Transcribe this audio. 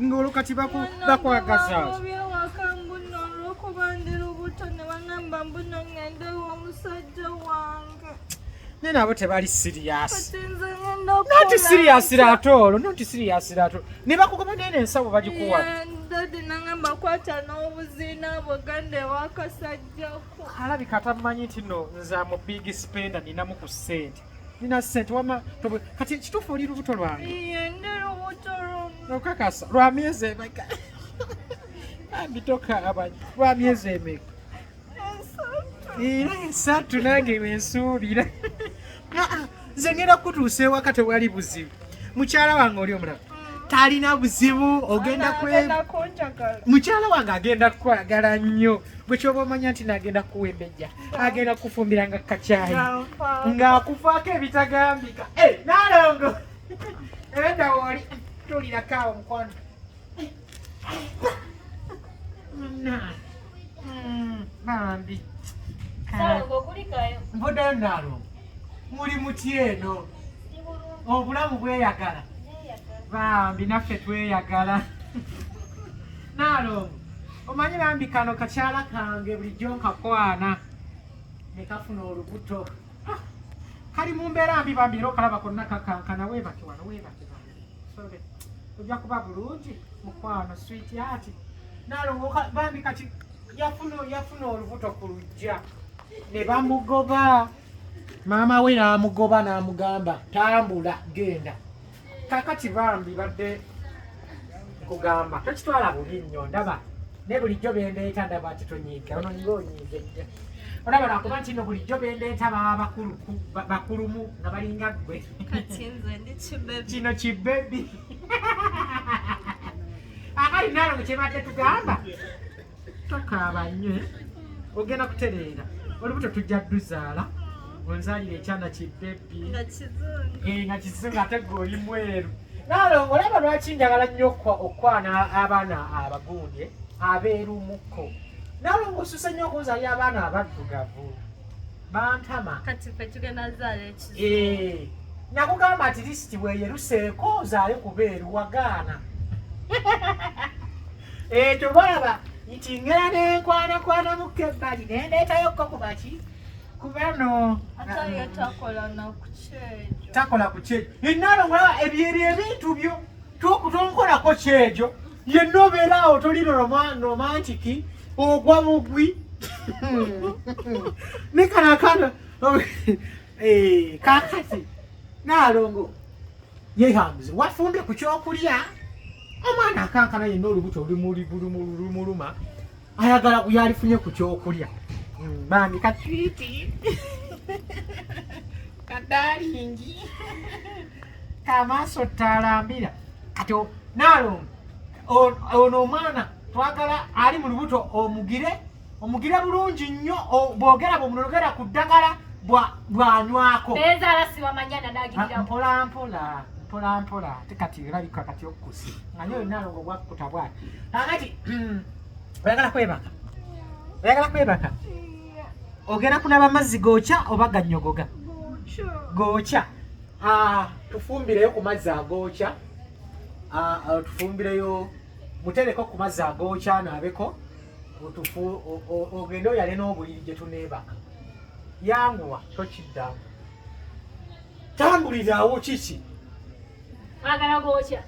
ngolo kati bakwagaza nene abo tebali serious. Not serious at all. Not serious at all. Ne bakugoba nene ensawo bagikuwa. Dadi nangamba kwata n'obuzina bugande wakasajjako. Alabika tamanyi nti no nza mu big spender ninamu ku ssente. Nina ssente wama kati kituufu oli lubuto lwange. Iye ndi lubuto lwonna. Okakasa lwa myezi emeka. Ambitoka abanyi lwa myezi emeka. Esatu nange wensuubira. Nze ngenda kutuusa ewaka tewali buzibu. Mukyala wange oli omulaba. Talina buzibu ogenda mukyala wange agenda kwagala nnyo bwe kyoba omanya nti nagenda kuwembejja agenda kufumbira nga kacyayi ng'akufaako ebitagambika nalongo enda woli tulirakawo mukwano bambi mbuddayo nalongo muli muti eno obulamu bweyagala bambi naffe tweyagala nalongo omanyi bambi kano kakyala kange bulijjo nkakwana nekafuna olubuto kali mu mbeera mbi bambi era okalaba konna kakankana weebake wano weebake sole ojja kuba bulungi mukwano switi ati nalongo bambi kati yafuna olubuto ku lujja ne bamugoba maama we n'amugoba n'amugamba tambula genda kakati bambi badde kugamba tokitwala bubi nnyo ndaba ne bulijjo bendeeta ndaba ati tonyiiga ono ng'onyiigejja olaba nakuba nti no bulijjo bendeeta baba bakulumu nga balinga ggwe kino kibebi akali nalongo kyebadde tugamba tokaaba nnyo ogenda kutereera olubuto tujja dduzaala onzalira ekyana kibebi nga kizungu ate gwe oli mweru nalongo olaba lwaki njagala nnyo okwana abaana abagunde abeerumuko nalongo osusa nnyo okunzalira abaana abaddugavu bantama nakugamba ati lisiti bweyeruseeko ozaale kubeeru wagaana ekyo balaba nti ngera nenkwanakwanamukko ebbali nendeetayokko kubaki kubano takola ku kyejo enalongo ebyeri ebintu byo tonkolako kyejo yenna obeera awo toli romantiki ogwa mugwi ne kanakano kakati nalongo yehambuze wafumbye ku kyokulya omwana akankana yenna olubuto lumuluma ayagala kuyalifunye ku kyokulya bambi katwiti kadalingi kamaaso talambira kati nalongo ono omwana twagala ali mu lubuto omugire bulungi nnyo bwogera bwemunogera ku ddagala bwanywako mpolampola tekati erabika kati okukusi nga nyo nalongo bwakuta bwati akati oyagala kwebaka ogenda kunaba mazzi gookya oba gannyogoga gookya tufumbireyo ku mazzi agookya tufumbireyo mutereko ku mazzi agookya anaabeko ogende oyale n'obuliri gye tuneebaka yanguwa tokiddamu tambuliraawo kiki agala gookya